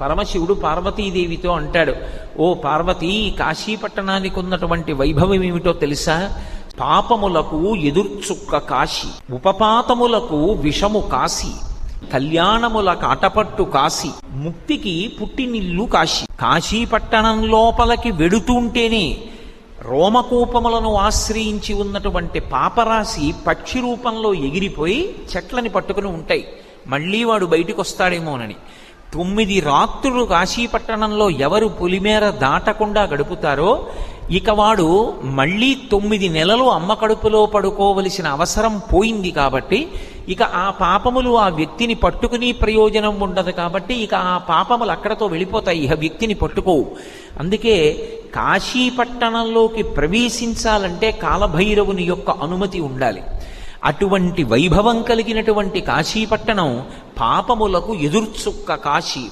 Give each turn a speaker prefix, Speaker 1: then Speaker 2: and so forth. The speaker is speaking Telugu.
Speaker 1: పరమశివుడు పార్వతీదేవితో అంటాడు, ఓ పార్వతీ, కాశీపట్టణానికి ఉన్నటువంటి వైభవం ఏమిటో తెలుసా? పాపములకు ఎదుర్చుక్క కాశీ, ఉపపాతములకు విషము కాశీ, కళ్యాణముల కాటపట్టు కాశీ, ముక్తికి పుట్టినిల్లు కాశీ. కాశీపట్టణం లోపలికి వెడుతుంటేనే రోమకూపములను ఆశ్రయించి ఉన్నటువంటి పాపరాశి పక్షి రూపంలో ఎగిరిపోయి చెట్లని పట్టుకుని ఉంటాయి. మళ్ళీ వాడు బయటికి వస్తాడేమోనని 9 రాత్రులు కాశీపట్టణంలో ఎవరు పొలిమేర దాటకుండా గడుపుతారో ఇక వాడు మళ్ళీ 9 నెలలు అమ్మ కడుపులో పడుకోవలసిన అవసరం పోయింది. కాబట్టి ఇక ఆ పాపములు ఆ వ్యక్తిని పట్టుకుని ప్రయోజనం ఉండదు. కాబట్టి ఇక ఆ పాపములు అక్కడతో వెళ్ళిపోతాయి, ఇక వ్యక్తిని పట్టుకోవు. అందుకే కాశీపట్టణంలోకి ప్రవేశించాలంటే కాలభైరవుని యొక్క అనుమతి ఉండాలి. అటువంటి వైభవం కలిగినటువంటి కాశీపట్టణం పాపములకు ఎదుర్చుక్క కాశీ,